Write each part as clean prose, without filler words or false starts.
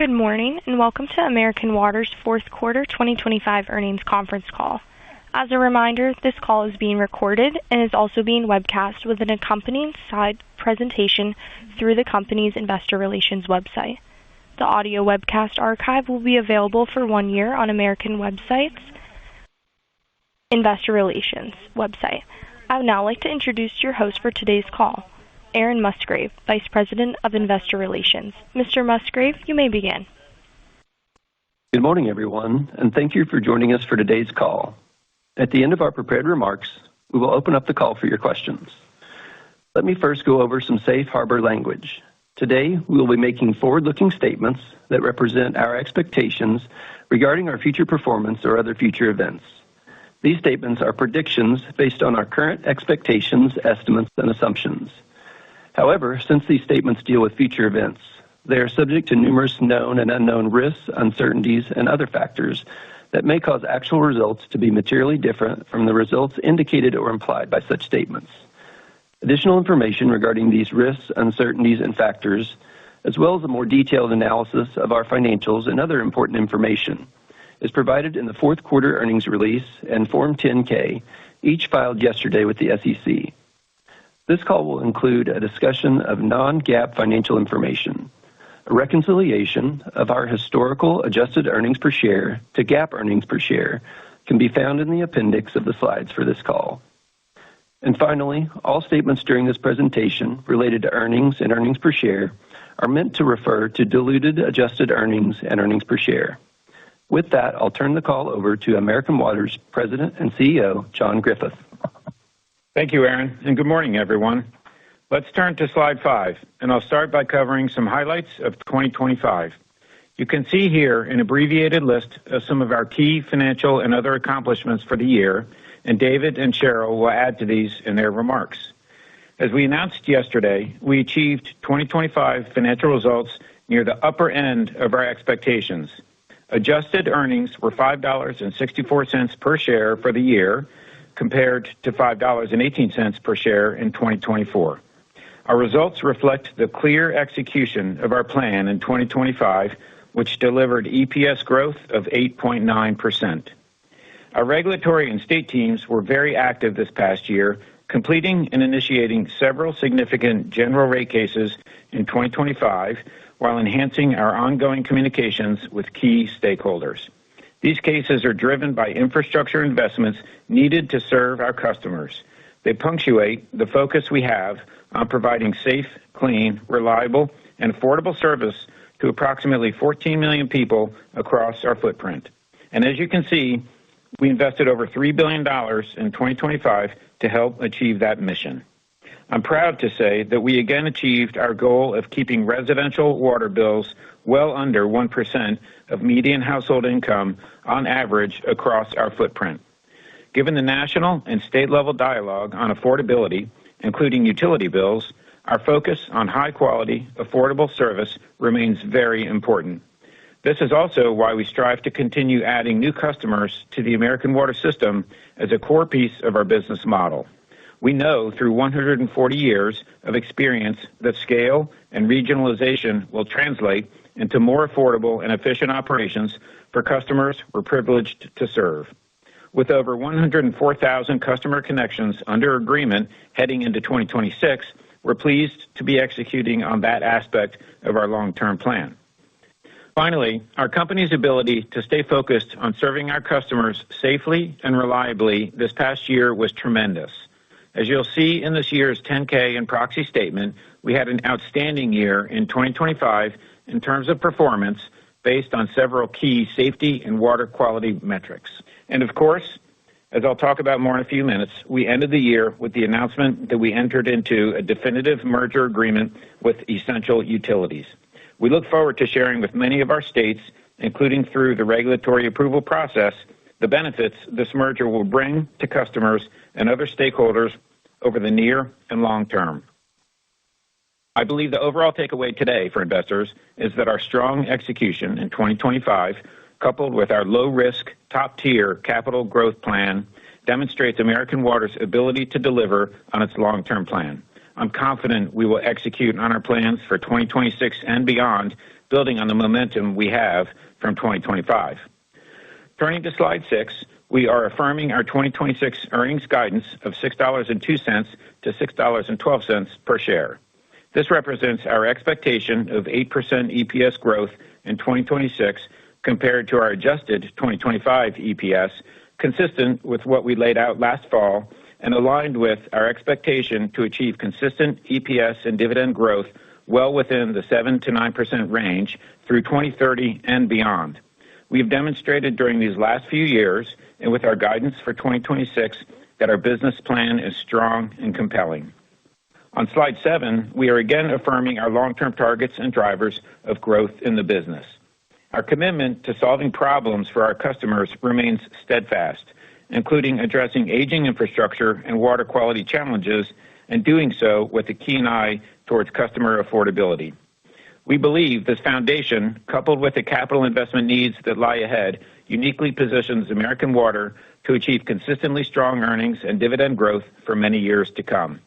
Good morning, and welcome to American Water's fourth quarter 2025 earnings conference call. As a reminder, this call is being recorded and is also being webcast with an accompanying slide presentation through the company's investor relations website. The audio webcast archive will be available for 1 year on American website's investor relations website. I would now like to introduce your host for today's call, Aaron Musgrave, Vice President of Investor Relations. Mr. Musgrave, you may begin. Good morning, everyone, and thank you for joining us for today's call. At the end of our prepared remarks, we will open up the call for your questions. Let me first go over some safe harbor language. Today, we will be making forward-looking statements that represent our expectations regarding our future performance or other future events. These statements are predictions based on our current expectations, estimates, and assumptions. However, since these statements deal with future events, they are subject to numerous known and unknown risks, uncertainties, and other factors that may cause actual results to be materially different from the results indicated or implied by such statements. Additional information regarding these risks, uncertainties, and factors, as well as a more detailed analysis of our financials and other important information, is provided in the fourth quarter earnings release and Form 10-K, each filed yesterday with the SEC. This call will include a discussion of non-GAAP financial information. A reconciliation of our historical adjusted earnings per share to GAAP earnings per share can be found in the appendix of the slides for this call. And finally, all statements during this presentation related to earnings and earnings per share are meant to refer to diluted adjusted earnings and earnings per share. With that, I'll turn the call over to American Water's President and CEO, John Griffith. Thank you, Aaron, and good morning, everyone. Let's turn to slide 5, and I'll start by covering some highlights of 2025. You can see here an abbreviated list of some of our key financial and other accomplishments for the year, and David and Cheryl will add to these in their remarks. As we announced yesterday, we achieved 2025 financial results near the upper end of our expectations. Adjusted earnings were $5.64 per share for the year, compared to $5.18 per share in 2024. Our results reflect the clear execution of our plan in 2025, which delivered EPS growth of 8.9%. Our regulatory and state teams were very active this past year, completing and initiating several significant general rate cases in 2025, while enhancing our ongoing communications with key stakeholders. These cases are driven by infrastructure investments needed to serve our customers. They punctuate the focus we have on providing safe, clean, reliable, and affordable service to approximately 14 million people across our footprint. And as you can see, we invested over $3 billion in 2025 to help achieve that mission. I'm proud to say that we again achieved our goal of keeping residential water bills well under 1% of median household income on average across our footprint. Given the national and state-level dialogue on affordability, including utility bills, our focus on high-quality, affordable service remains very important. This is also why we strive to continue adding new customers to the American Water system as a core piece of our business model. We know through 140 years of experience that scale and regionalization will translate into more affordable and efficient operations for customers we're privileged to serve. With over 104,000 customer connections under agreement heading into 2026, we're pleased to be executing on that aspect of our long-term plan. Finally, our company's ability to stay focused on serving our customers safely and reliably this past year was tremendous. As you'll see in this year's 10-K and proxy statement, we had an outstanding year in 2025 in terms of performance based on several key safety and water quality metrics. And of course, as I'll talk about more in a few minutes, we ended the year with the announcement that we entered into a definitive merger agreement with Essential Utilities. We look forward to sharing with many of our states, including through the regulatory approval process, the benefits this merger will bring to customers and other stakeholders over the near and long term. I believe the overall takeaway today for investors is that our strong execution in 2025, coupled with our low-risk, top-tier capital growth plan, demonstrates American Water's ability to deliver on its long-term plan. I'm confident we will execute on our plans for 2026 and beyond building on the momentum we have from 2025. Turning to slide 6, we are affirming our 2026 earnings guidance of $6.02 to $6.12 per share. This represents our expectation of 8% EPS growth in 2026 compared to our adjusted 2025 EPS, consistent with what we laid out last fall and aligned with our expectation to achieve consistent EPS and dividend growth well within the 7 to 9% range through 2030 and beyond. We've demonstrated during these last few years and with our guidance for 2026 that our business plan is strong and compelling. On slide 7, we are again affirming our long-term targets and drivers of growth in the business. Our commitment to solving problems for our customers remains steadfast, including addressing aging infrastructure and water quality challenges, and doing so with a keen eye towards customer affordability. We believe this foundation, coupled with the capital investment needs that lie ahead, uniquely positions American Water to achieve consistently strong earnings and dividend growth for many years to come.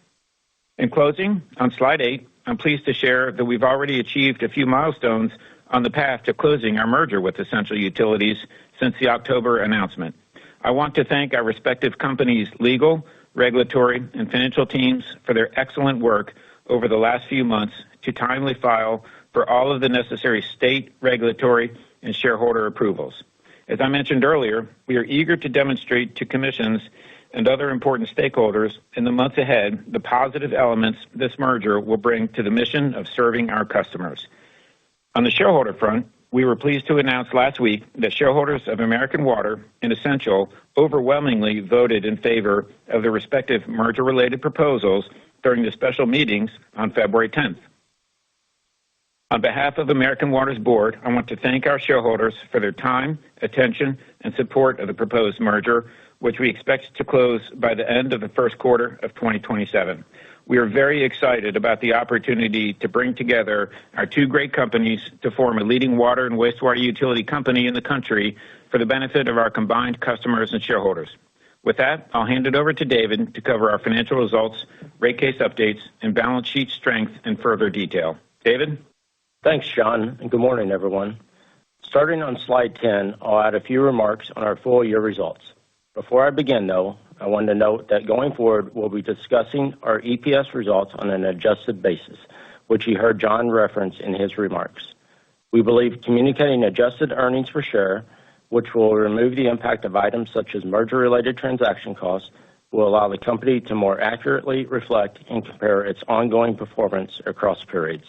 In closing, on slide 8, I'm pleased to share that we've already achieved a few milestones on the path to closing our merger with Essential Utilities since the October announcement. I want to thank our respective companies' legal, regulatory, and financial teams for their excellent work over the last few months to timely file for all of the necessary state, regulatory, and shareholder approvals. As I mentioned earlier, we are eager to demonstrate to commissions and other important stakeholders in the months ahead the positive elements this merger will bring to the mission of serving our customers. On the shareholder front, we were pleased to announce last week that shareholders of American Water and Essential overwhelmingly voted in favor of the respective merger-related proposals during the special meetings on February 10th. On behalf of American Water's board, I want to thank our shareholders for their time, attention, and support of the proposed merger, which we expect to close by the end of the first quarter of 2027. We are very excited about the opportunity to bring together our two great companies to form a leading water and wastewater utility company in the country for the benefit of our combined customers and shareholders. With that, I'll hand it over to David to cover our financial results, rate case updates, and balance sheet strength in further detail. David? Thanks, John, and good morning, everyone. Starting on slide 10, I'll add a few remarks on our full year results. Before I begin, though, I want to note that going forward, we'll be discussing our EPS results on an adjusted basis, which you heard John reference in his remarks. We believe communicating adjusted earnings per share, which will remove the impact of items such as merger-related transaction costs, will allow the company to more accurately reflect and compare its ongoing performance across periods.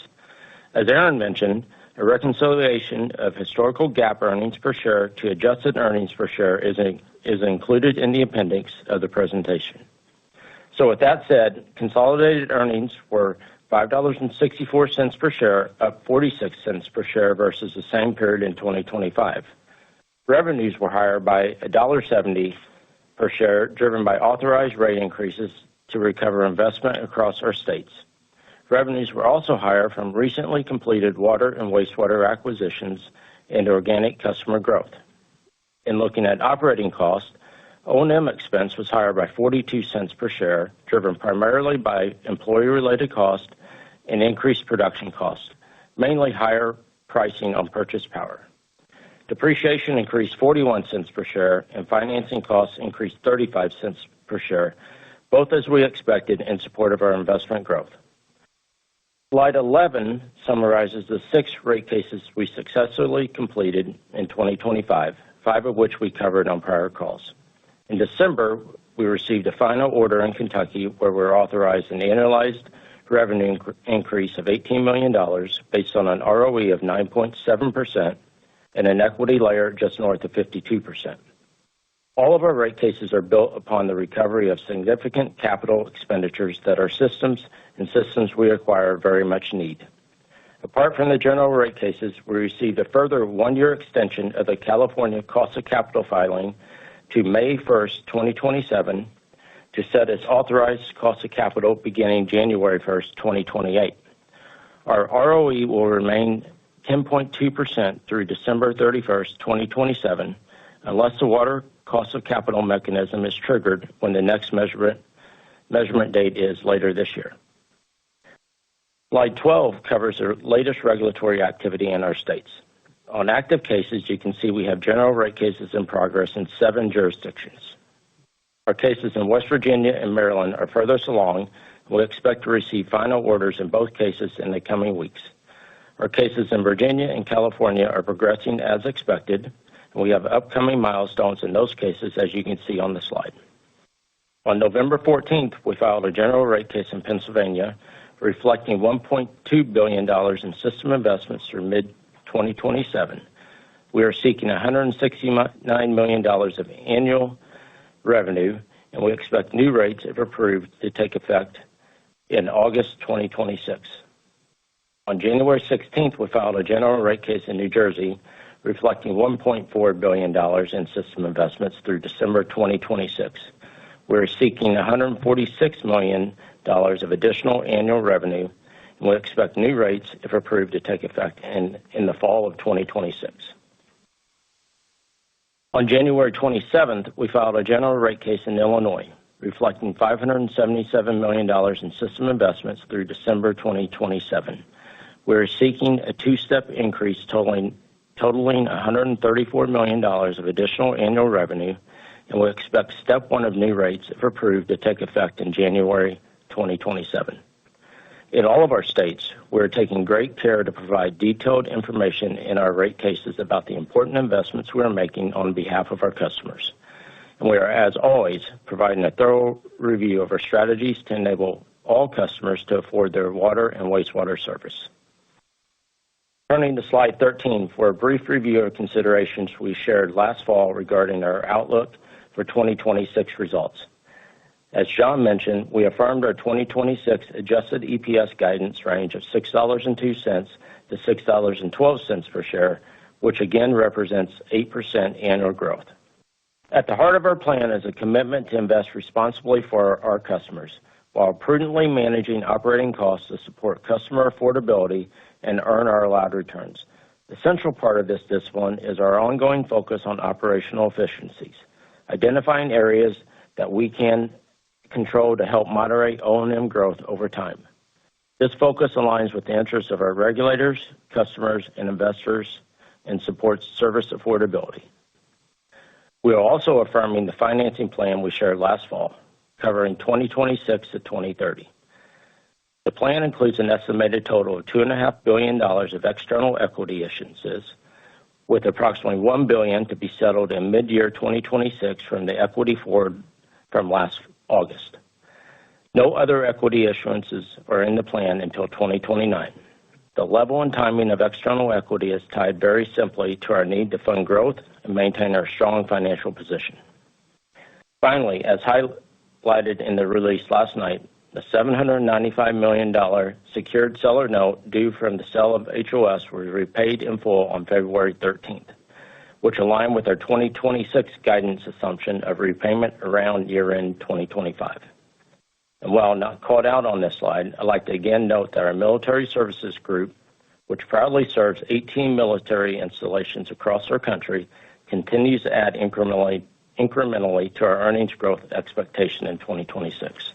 As Aaron mentioned, a reconciliation of historical GAAP earnings per share to adjusted earnings per share is included in the appendix of the presentation. So with that said, consolidated earnings were $5.64 per share, up 46 cents per share versus the same period in 2025. Revenues were higher by $1.70 per share, driven by authorized rate increases to recover investment across our states. Revenues were also higher from recently completed water and wastewater acquisitions and organic customer growth. In looking at operating costs, O&M expense was higher by 42 cents per share, driven primarily by employee-related costs and increased production costs, mainly higher pricing on purchased power. Depreciation increased 41 cents per share, and financing costs increased 35 cents per share, both as we expected in support of our investment growth. Slide 11 summarizes the 6 rate cases we successfully completed in 2025, 5 of which we covered on prior calls. In December, we received a final order in Kentucky where we're authorized an annualized revenue increase of $18 million based on an ROE of 9.7% and an equity layer just north of 52%. All of our rate cases are built upon the recovery of significant capital expenditures that our systems and systems we acquire very much need. Apart from the general rate cases, we received a further 1-year extension of the California cost of capital filing to May 1st, 2027, to set its authorized cost of capital beginning January 1st, 2028. Our ROE will remain 10.2% through December 31st, 2027, unless the water cost of capital mechanism is triggered when the next measurement date is later this year. Slide 12 covers the latest regulatory activity in our states. On active cases, you can see we have general rate cases in progress in 7 jurisdictions. Our cases in West Virginia and Maryland are furthest along. We expect to receive final orders in both cases in the coming weeks. Our cases in Virginia and California are progressing as expected, and we have upcoming milestones in those cases, as you can see on the slide. On November 14th, we filed a general rate case in Pennsylvania reflecting $1.2 billion in system investments through mid-2027. We are seeking $169 million of annual revenue, and we expect new rates, if approved, to take effect in August 2026. On January 16th, we filed a general rate case in New Jersey reflecting $1.4 billion in system investments through December 2026. We're seeking $146 million of additional annual revenue, and we expect new rates, if approved, to take effect in the fall of 2026. On January 27th, we filed a general rate case in Illinois reflecting $577 million in system investments through December 2027. We're seeking a 2-step increase totaling $134 million of additional annual revenue, and we expect step 1 of new rates, if approved, to take effect in January 2027. In all of our states, we're taking great care to provide detailed information in our rate cases about the important investments we are making on behalf of our customers. And we are, as always, providing a thorough review of our strategies to enable all customers to afford their water and wastewater service. Turning to slide 13 for a brief review of considerations we shared last fall regarding our outlook for 2026 results. As John mentioned, we affirmed our 2026 adjusted EPS guidance range of $6.02 to $6.12 per share, which again represents 8% annual growth. At the heart of our plan is a commitment to invest responsibly for our customers while prudently managing operating costs to support customer affordability and earn our allowed returns. The central part of this discipline is our ongoing focus on operational efficiencies, identifying areas that we can control to help moderate O&M growth over time. This focus aligns with the interests of our regulators, customers, and investors and supports service affordability. We are also affirming the financing plan we shared last fall, covering 2026 to 2030. The plan includes an estimated total of $2.5 billion of external equity issuances, with approximately $1 billion to be settled in mid-year 2026 from the equity forward from last August. No other equity issuances are in the plan until 2029. The level and timing of external equity is tied very simply to our need to fund growth and maintain our strong financial position. Finally, as highlighted in the release last night, the $795 million secured seller note due from the sale of HOS was repaid in full on February 13th, which aligned with our 2026 guidance assumption of repayment around year-end 2025. And while not called out on this slide, I'd like to again note that our Military Services Group, which proudly serves 18 military installations across our country, continues to add incrementally to our earnings growth expectation in 2026.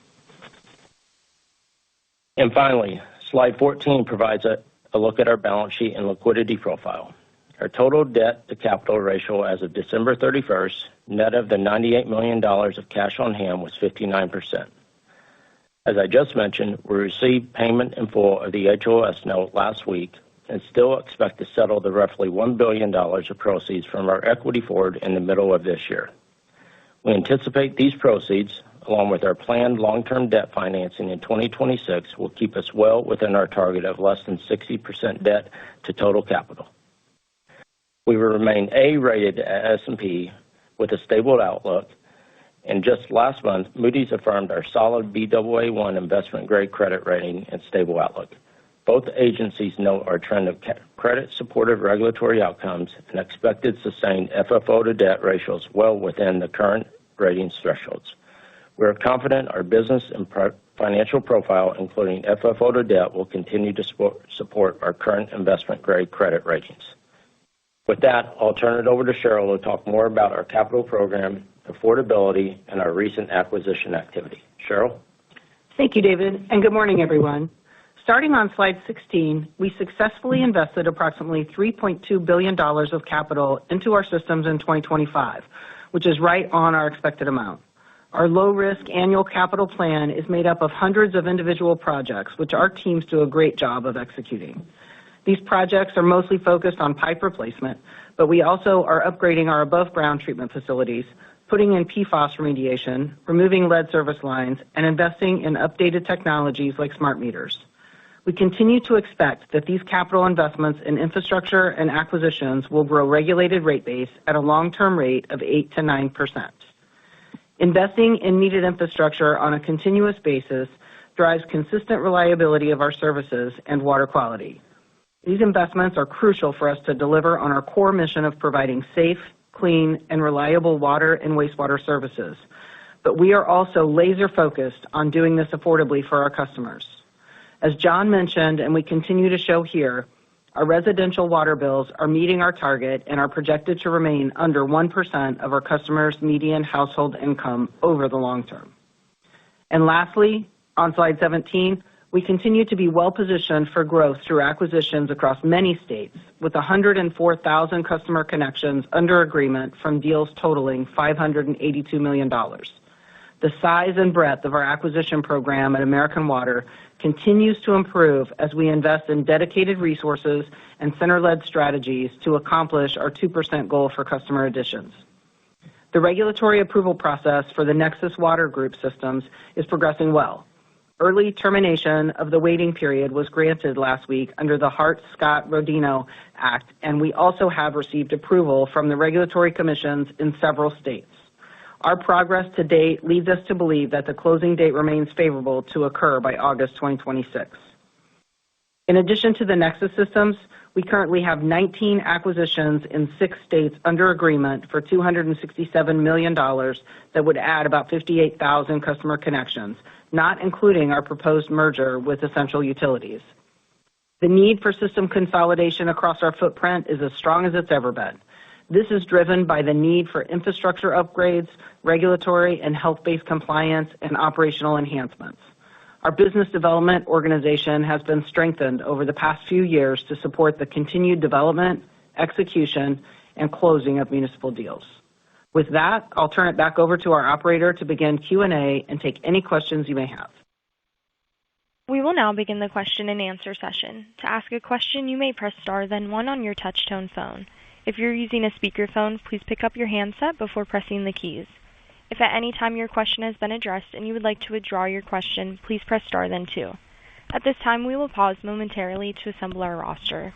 And finally, slide 14 provides a look at our balance sheet and liquidity profile. Our total debt to capital ratio as of December 31st, net of the $98 million of cash on hand, was 59%. As I just mentioned, we received payment in full of the HOS note last week and still expect to settle the roughly $1 billion of proceeds from our equity forward in the middle of this year. We anticipate these proceeds, along with our planned long-term debt financing in 2026, will keep us well within our target of less than 60% debt to total capital. We will remain A-rated at S&P with a stable outlook, and just last month, Moody's affirmed our solid Baa1 investment-grade credit rating and stable outlook. Both agencies note our trend of credit-supportive regulatory outcomes and expected sustained FFO to debt ratios well within the current ratings thresholds. We are confident our business and financial profile, including FFO to debt, will continue to support our current investment-grade credit ratings. With that, I'll turn it over to Cheryl to talk more about our capital program, affordability, and our recent acquisition activity. Cheryl? Thank you, David, and good morning, everyone. Starting on slide 16, we successfully invested approximately $3.2 billion of capital into our systems in 2025, which is right on our expected amount. Our low-risk annual capital plan is made up of hundreds of individual projects, which our teams do a great job of executing. These projects are mostly focused on pipe replacement, but we also are upgrading our above-ground treatment facilities, putting in PFAS remediation, removing lead service lines, and investing in updated technologies like smart meters. We continue to expect that these capital investments in infrastructure and acquisitions will grow regulated rate base at a long-term rate of 8 to 9%. Investing in needed infrastructure on a continuous basis drives consistent reliability of our services and water quality. These investments are crucial for us to deliver on our core mission of providing safe, clean, and reliable water and wastewater services. But we are also laser-focused on doing this affordably for our customers. As John mentioned, and we continue to show here, our residential water bills are meeting our target and are projected to remain under 1% of our customers' median household income over the long term. And lastly, on slide 17, we continue to be well-positioned for growth through acquisitions across many states, with 104,000 customer connections under agreement from deals totaling $582 million. The size and breadth of our acquisition program at American Water continues to improve as we invest in dedicated resources and center-led strategies to accomplish our 2% goal for customer additions. The regulatory approval process for the Nexus Water Group systems is progressing well. Early termination of the waiting period was granted last week under the Hart-Scott-Rodino Act, and we also have received approval from the regulatory commissions in several states. Our progress to date leads us to believe that the closing date remains favorable to occur by August 2026. In addition to the Nexus systems, we currently have 19 acquisitions in 6 states under agreement for $267 million that would add about 58,000 customer connections, not including our proposed merger with Essential Utilities. The need for system consolidation across our footprint is as strong as it's ever been. This is driven by the need for infrastructure upgrades, regulatory and health-based compliance, and operational enhancements. Our business development organization has been strengthened over the past few years to support the continued development, execution, and closing of municipal deals. With that, I'll turn it back over to our operator to begin Q&A and take any questions you may have. We will now begin the question and answer session. To ask a question, you may press star then one on your touch-tone phone. If you're using a speakerphone, please pick up your handset before pressing the keys. If at any time your question has been addressed and you would like to withdraw your question, please press star then two. At this time, we will pause momentarily to assemble our roster.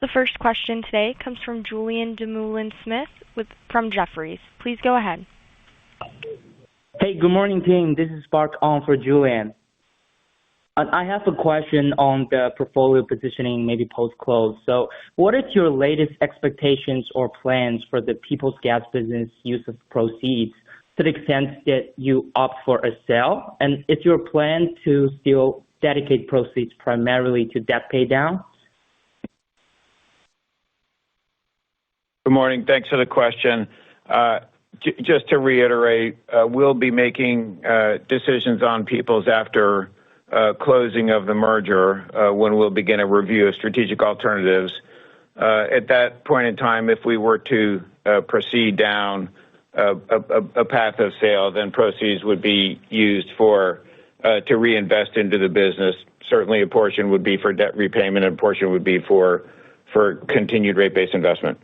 The first question today comes from Julien Dumoulin-Smith from Jefferies. Please go ahead. Hey, good morning, team. This is Spark on for Julian. I have a question on the portfolio positioning, maybe post-close. So what is your latest expectations or plans for the Peoples Gas business use of proceeds to the extent that you opt for a sale? And is your plan to still dedicate proceeds primarily to debt pay down? Good morning. Thanks for the question. Just to reiterate, we'll be making decisions on Peoples after closing of the merger when we'll begin a review of strategic alternatives. At that point in time, if we were to proceed down a path of sale, then proceeds would be used to reinvest into the business. Certainly a portion would be for debt repayment and a portion would be for continued rate-based investment.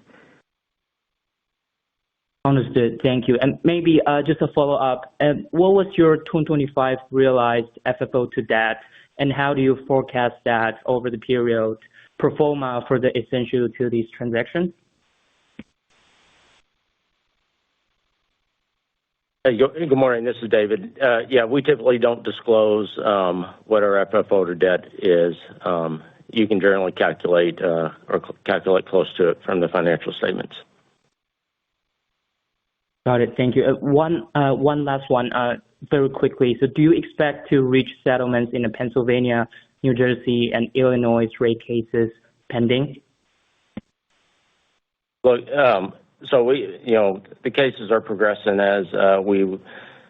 Understood. Thank you. And maybe just a follow-up. What was your 2025 realized FFO to debt, and how do you forecast that over the period pro forma for the Essential Utilities transaction? Hey, good morning. This is David. Yeah, we typically don't disclose what our FFO to debt is. You can generally calculate or calculate close to it from the financial statements. Got it. Thank you. One last one, very quickly. So do you expect to reach settlements in the Pennsylvania, New Jersey, and Illinois rate cases pending? Look, so the cases are progressing as we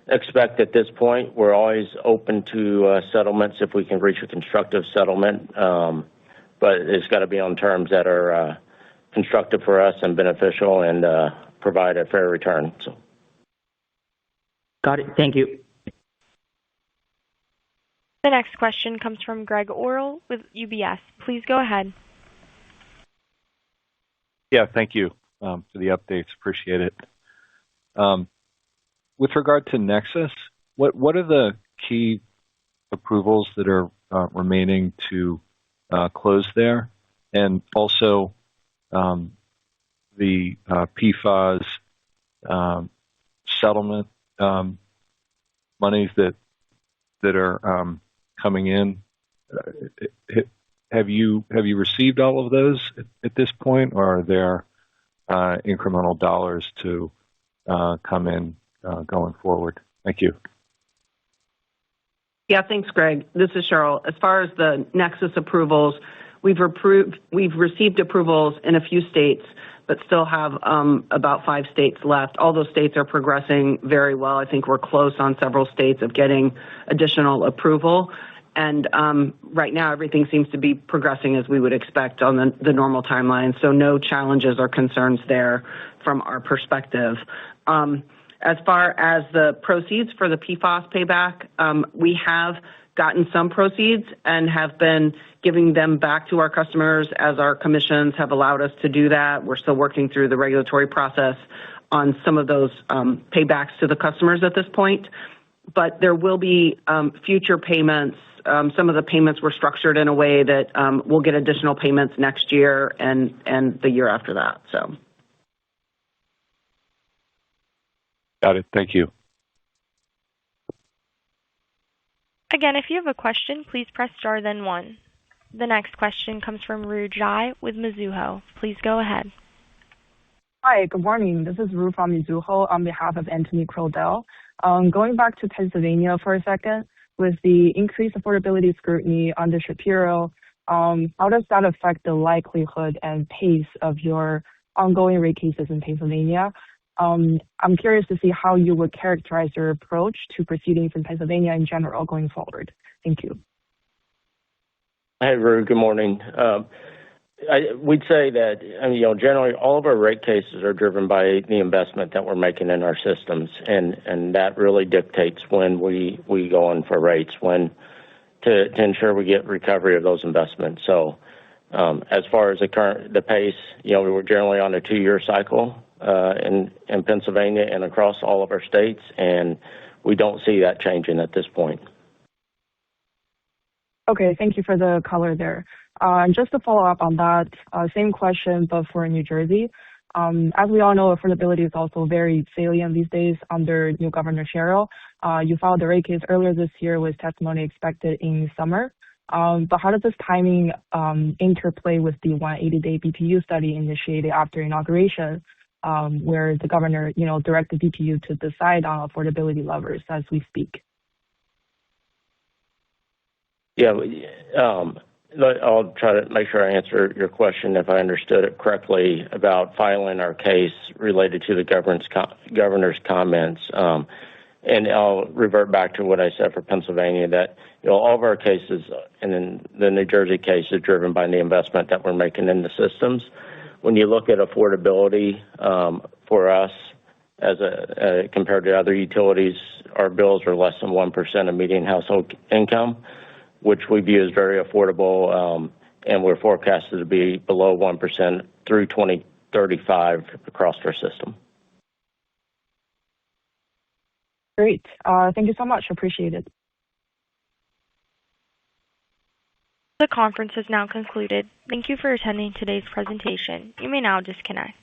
expect at this point, we're always open to settlements if we can reach a constructive settlement, but it's got to be on terms that are constructive for us and beneficial and provide a fair return. So. Got it. Thank you. The next question comes from Greg Orrill with UBS. Please go ahead. Yeah, thank you for the updates. Appreciate it. With regard to Nexus, what are the key approvals that are remaining to close there? And also the PFAS settlement monies that are coming in. Have you received all of those at this point, or are there incremental dollars to come in going forward? Thank you. Yeah, thanks, Greg. This is Cheryl. As far as the Nexus approvals, we've received approvals in a few states, but still have about 5 states left. All those states are progressing very well. I think we're close on several states of getting additional approval. And right now, everything seems to be progressing as we would expect on the normal timeline. So no challenges or concerns there from our perspective. As far as the proceeds for the PFAS payback, we have gotten some proceeds and have been giving them back to our customers as our commissions have allowed us to do that. We're still working through the regulatory process on some of those paybacks to the customers at this point. But there will be future payments. Some of the payments were structured in a way that we'll get additional payments next year and the year after that. So. Got it. Thank you. Again, if you have a question, please press star then 1. The next question comes from Ru Jai with Mizuho. Please go ahead. Hi, good morning. This is Ru from Mizuho on behalf of Anthony Crowdell. Going back to Pennsylvania for a second, with the increased affordability scrutiny under Shapiro, how does that affect the likelihood and pace of your ongoing rate cases in Pennsylvania? I'm curious to see how you would characterize your approach to proceedings in Pennsylvania in general going forward. Thank you. Hey, Ru, good morning. We'd say that, generally all of our rate cases are driven by the investment that we're making in our systems, and that really dictates when we go in for rates, to ensure we get recovery of those investments. So as far as the pace, we were generally on a 2-year cycle in Pennsylvania and across all of our states, and we don't see that changing at this point. Okay, thank you for the color there. Just to follow up on that, same question, but for New Jersey. As we all know, affordability is also very salient these days under new Governor Sherrill. You filed the rate case earlier this year with testimony expected in summer. But how does this timing interplay with the 180-day BPU study initiated after inauguration, where the governor, directed BPU to decide on affordability levers as we speak? Yeah, I'll try to make sure I answer your question if I understood it correctly about filing our case related to the governor's comments. And I'll revert back to what I said for Pennsylvania, that all of our cases, and then the New Jersey case, is driven by the investment that we're making in the systems. When you look at affordability for us, as compared to other utilities, our bills are less than 1% of median household income, which we view as very affordable, and we're forecasted to be below 1% through 2035 across our system. Great. Thank you so much. Appreciate it. The conference is now concluded. Thank you for attending today's presentation. You may now disconnect.